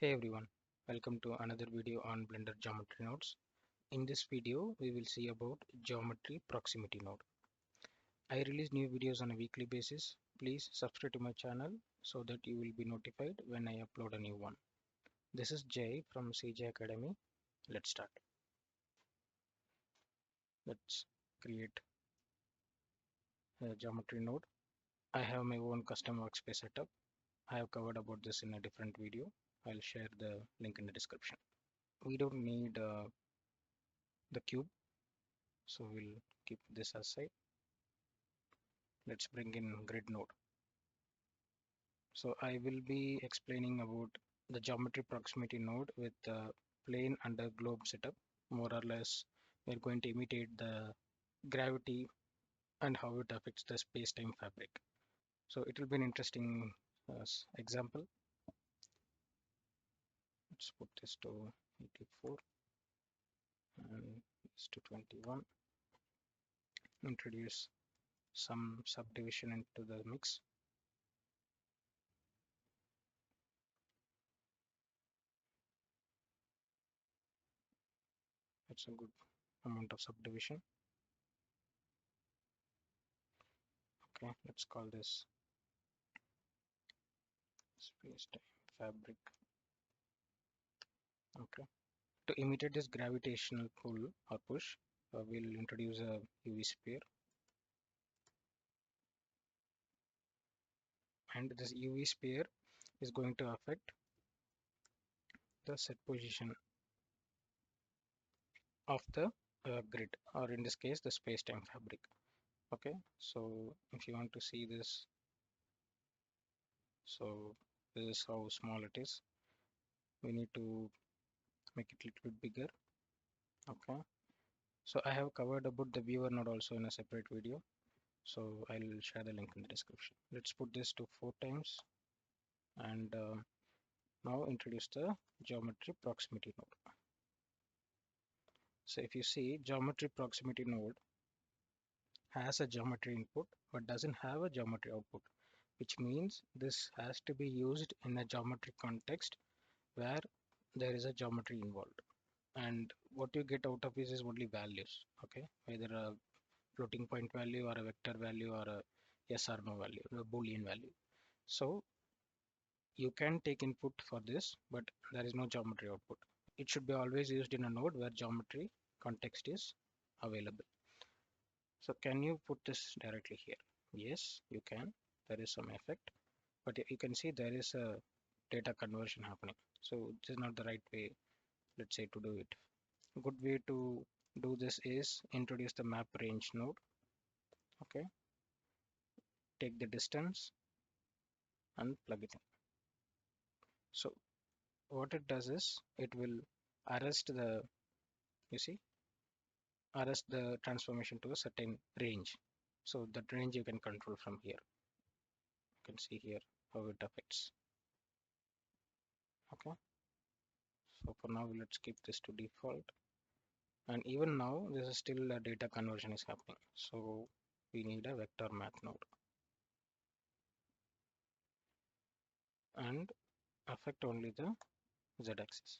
Hey everyone, welcome to another video on Blender geometry nodes. In this video, we will see about geometry proximity node. I release new videos on a weekly basis. Please subscribe to my channel so that you will be notified when I upload a new one. This is Jay from CJ Academy. Let's start. Let's create a geometry node. I have my own custom workspace setup. I have covered about this in a different video. I'll share the link in the description. We don't need the cube, so we'll keep this aside. Let's bring in grid node. So I will be explaining about the geometry proximity node with the plane under globe setup. More or less, we're going to imitate the gravity and how it affects the space-time fabric. So it will be an interesting example. Let's put this to 84 and this to 21. Introduce some subdivision into the mix. It's a good amount of subdivision. Okay, let's call this space-time fabric. Okay. To imitate this gravitational pull or push, we'll introduce a UV sphere, and this UV sphere is going to affect the set position of the grid, or in this case the space-time fabric. Okay, so if you want to see this, so this is how small it is. We need to make it a little bit bigger. Okay, so I have covered about the viewer node also in a separate video, so I'll share the link in the description. Let's put this to 4 times, and now introduce the geometry proximity node. So if you see, geometry proximity node has a geometry input but doesn't have a geometry output, which means this has to be used in a geometry context where there is a geometry involved. And what you get out of this is only values, okay? Either a floating point value or a vector value or a yes or no value, a Boolean value. So you can take input for this, but there is no geometry output. It should be always used in a node where geometry context is available. So can you put this directly here? Yes, you can. There is some effect, but you can see there is a data conversion happening. So this is not the right way, let's say, to do it. A good way to do this is introduce the map range node. Okay, take the distance and plug it in. So what it does is it will arrest the, you see, arrest the transformation to a certain range. So that range you can control from here. You can see here how it affects. Okay, so for now let's keep this to default, and even now this is still a data conversion is happening, so we need a vector math node and affect only the z-axis.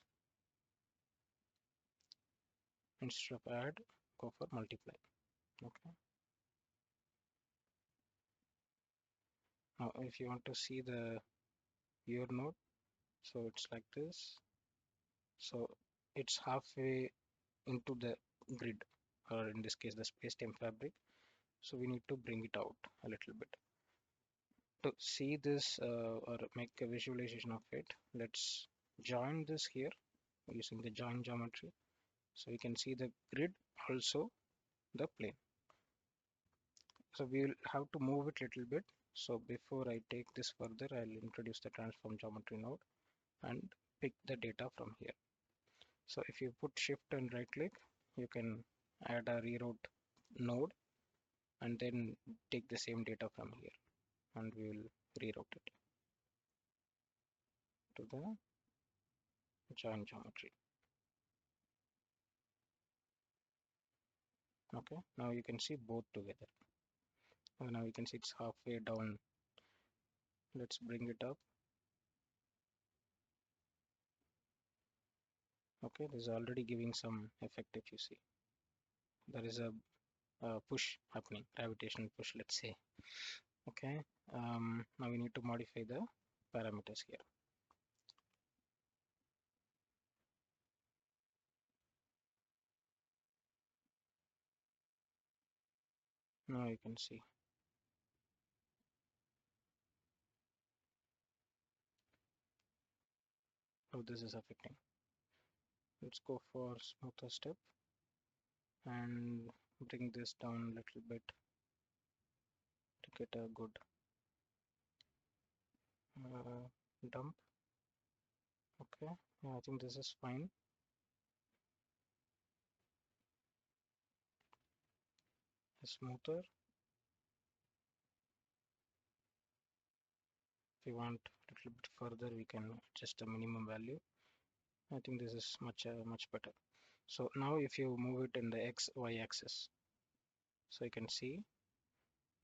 Instead of add, go for multiply. Okay, now if you want to see the viewer node, so it's like this. So it's halfway into the grid, or in this case the space-time fabric, so we need to bring it out a little bit. To see this or make a visualization of it, let's join this here using the join geometry, so we can see the grid, also the plane. So we will have to move it little bit. So before I take this further, I'll introduce the transform geometry node and pick the data from here. So if you put shift and right click, you can add a reroute node and then take the same data from here, and we will reroute it to the join geometry. Okay, now you can see both together. Now you can see it's halfway down. Let's bring it up. Okay, this is already giving some effect. If you see, there is a push happening, gravitational push, let's say. Okay, now we need to modify the parameters here. Now you can see. How this is affecting. Let's go for smoother step and bring this down a little bit to get a good dump. Okay, yeah, I think this is fine. Smoother. If we want a little bit further, we can adjust the minimum value. I think this is much better. So now if you move it in the XY axis, so you can see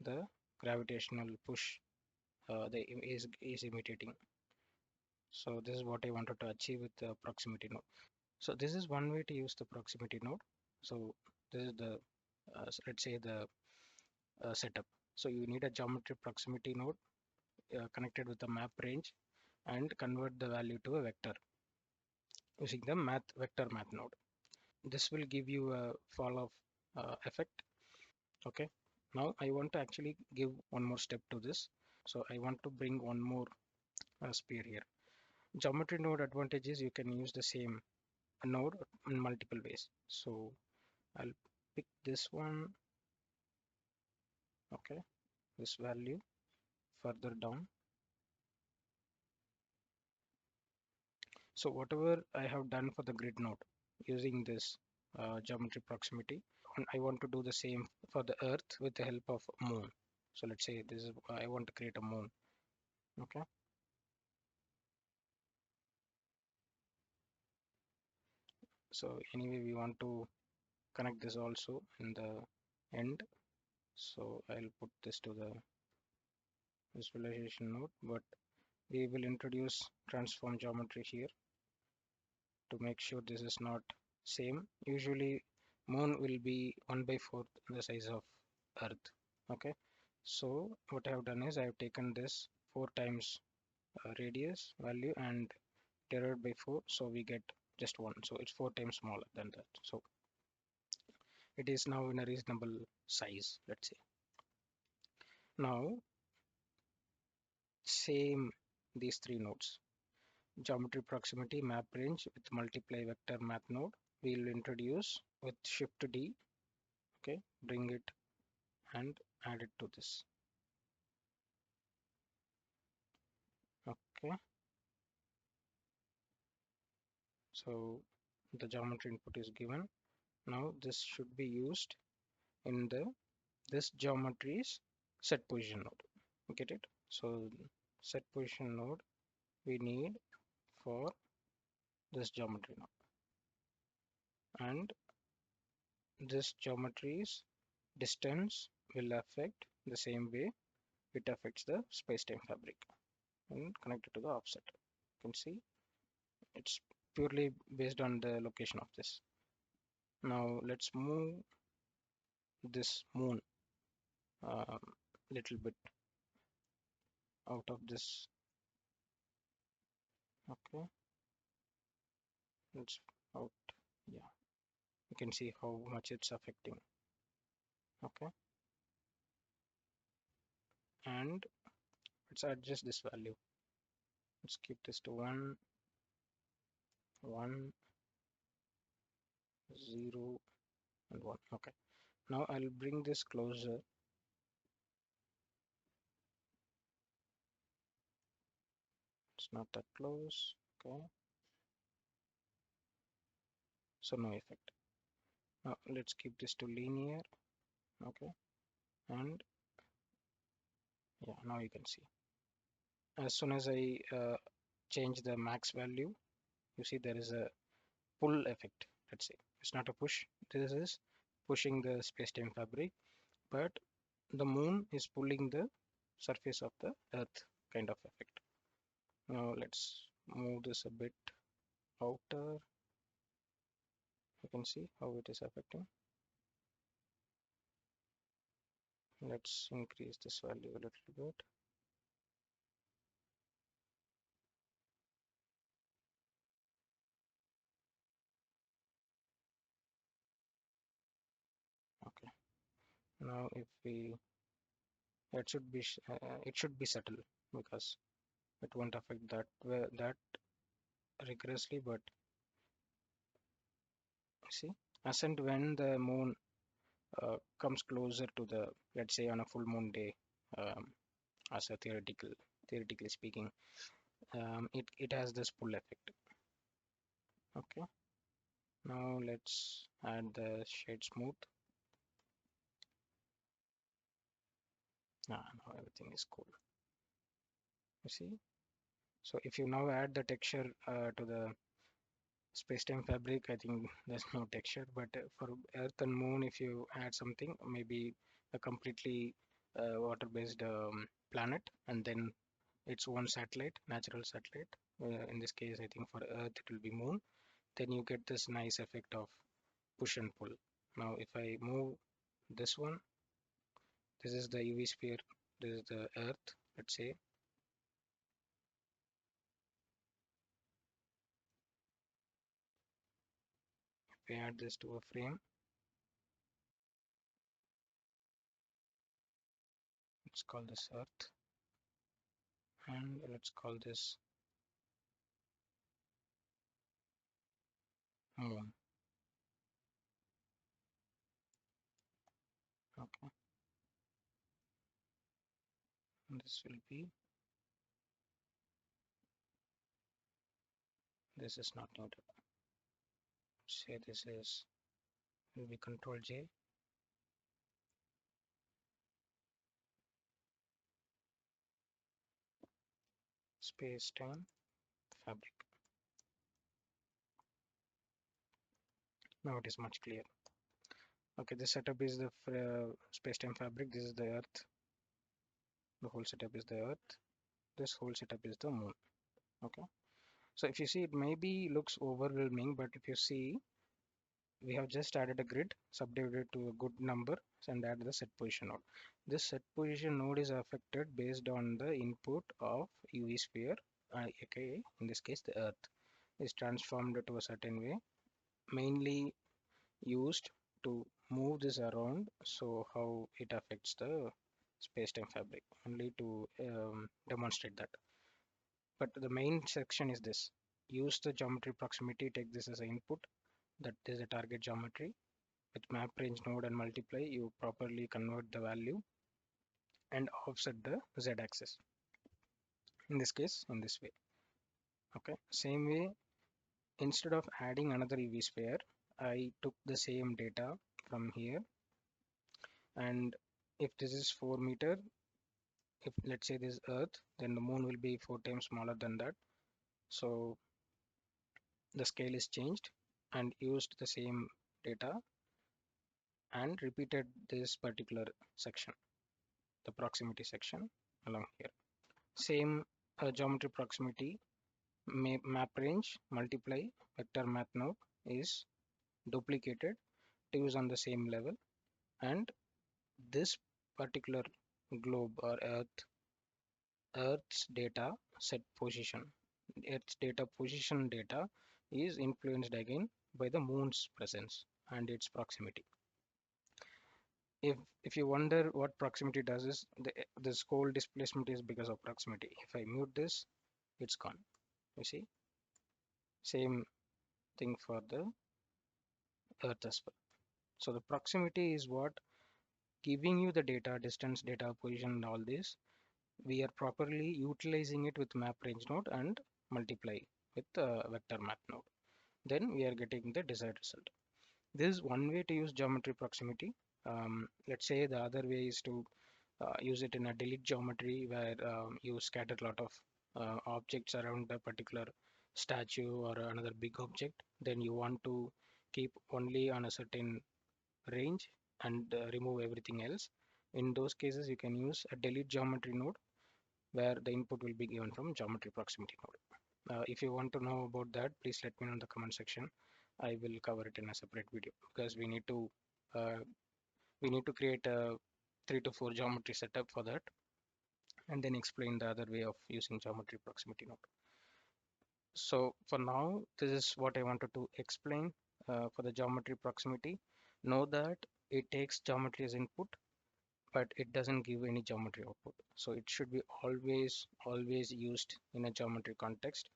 the gravitational push is imitating. So this is what I wanted to achieve with the proximity node. So this is one way to use the proximity node. So this is the let's say the setup. So you need a geometry proximity node connected with the map range and convert the value to a vector using the vector math node. This will give you a fall off effect. Okay, now I want to actually give one more step to this. So I want to bring one more sphere here. Geometry node advantage is you can use the same node in multiple ways. So I'll pick this one. Okay, this value further down. So whatever I have done for the grid node using this geometry proximity, and I want to do the same for the earth with the help of moon. So let's say this is I want to create a moon. Okay, so anyway we want to connect this also in the end. So I'll put this to the visualization node, but we will introduce transform geometry here to make sure this is not same. Usually moon will be 1 by 4 the size of earth. Okay, so what I have done is I have taken this 4 times radius value and divided by 4, so we get just 1, so it's 4 times smaller than that. So it is now in a reasonable size, let's say. Now same these three nodes, geometry proximity map range with multiply vector math node, we will introduce with shift D. Okay, bring it and add it to this. Okay, so the geometry input is given. Now this should be used in the this geometry's set position node. Get it? So set position node we need for this geometry node, and this geometry's distance will affect the same way it affects the space-time fabric and connected to the offset. You can see it's purely based on the location of this. Now let's move this moon little bit out of this. Okay, it's out. Yeah, you can see how much it's affecting. Okay, and let's adjust this value. Let's keep this to 1 1 0 and 1. Okay, now I'll bring this closer. It's not that close. Okay, so no effect. Now let's keep this to linear. Okay, and yeah, now you can see as soon as I change the max value, you see there is a pull effect. Let's say it's not a push, this is pushing the space-time fabric, but the moon is pulling the surface of the earth, kind of effect. Now let's move this a bit outer. can see how it is affecting. Let's increase this value a little bit. Okay, now if we, it should be subtle because it won't affect that rigorously, but see, as and when the moon comes closer to the, let's say on a full moon day, um, as a theoretically speaking, it has this pull effect. Okay, now let's add the shade smooth. Now everything is cool. You see, so if you now add the texture to the space-time fabric, I think there's no texture, but for Earth and Moon, if you add something, maybe a completely water-based planet, and then its own satellite, natural satellite. In this case, I think for Earth it will be Moon. Then you get this nice effect of push and pull. Now, if I move this one, this is the UV sphere, this is the Earth, let's say. If we add this to a frame, let's call this Earth, and let's call this Moon. Okay, and this will be, this is not needed. Say this is, will be Control J. Space-time fabric. Now it is much clearer. Okay, this setup is the space-time fabric. This is the Earth. The whole setup is the Earth. This whole setup is the Moon. Okay. So if you see, it maybe looks overwhelming, but if you see, we have just added a grid, subdivided to a good number, and add the set position node. This set position node is affected based on the input of UV sphere, aka in this case the Earth, is transformed to a certain way, mainly used to move this around, so how it affects the space-time fabric, only to demonstrate that. But the main section is this: use the geometry proximity, take this as an input, that is a target geometry. With map range node and multiply, you properly convert the value and offset the z-axis, in this case in this way. Okay, same way, instead of adding another UV sphere, I took the same data from here, and if this is 4 meter, if let's say this is Earth, then the Moon will be 4 times smaller than that. So the scale is changed and used the same data and repeated this particular section, the proximity section along here. Same geometry proximity, map range multiply vector math node is duplicated to use on the same level, and this particular globe or Earth's data set position, Earth's data position data is influenced again by the Moon's presence and its proximity. If you wonder what proximity does, is this whole displacement is because of proximity. If I mute this, it's gone. You see, same thing for the Earth as well. So the proximity is what giving you the data, distance, data, position, and all this. We are properly utilizing it with map range node and multiply with vector map node. Then we are getting the desired result. This is one way to use geometry proximity. Let's say the other way is to use it in a delete geometry, where you scatter a lot of objects around a particular statue or another big object. Then you want to keep only on a certain range and remove everything else. In those cases, you can use a delete geometry node, where the input will be given from geometry proximity node. If you want to know about that, please let me know in the comment section. I will cover it in a separate video because uh, we need to create a 3 to 4 geometry setup for that, and then explain the other way of using geometry proximity node. So for now, this is what I wanted to explain for the geometry proximity. Know that it takes geometry as input, but it doesn't give any geometry output. So it should be always used in a geometry context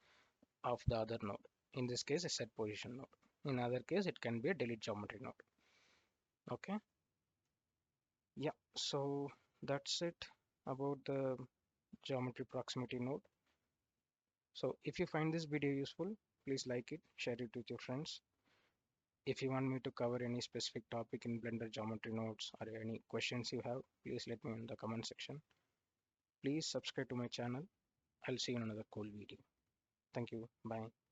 of the other node. In this case, a set position node. In other case, it can be a delete geometry node. Okay. Yeah. So that's it about the geometry proximity node. So if you find this video useful, please like it, share it with your friends. If you want me to cover any specific topic in Blender geometry nodes or any questions you have, please let me know in the comment section. Please subscribe to my channel. I'll see you in another cool video. Thank you. Bye.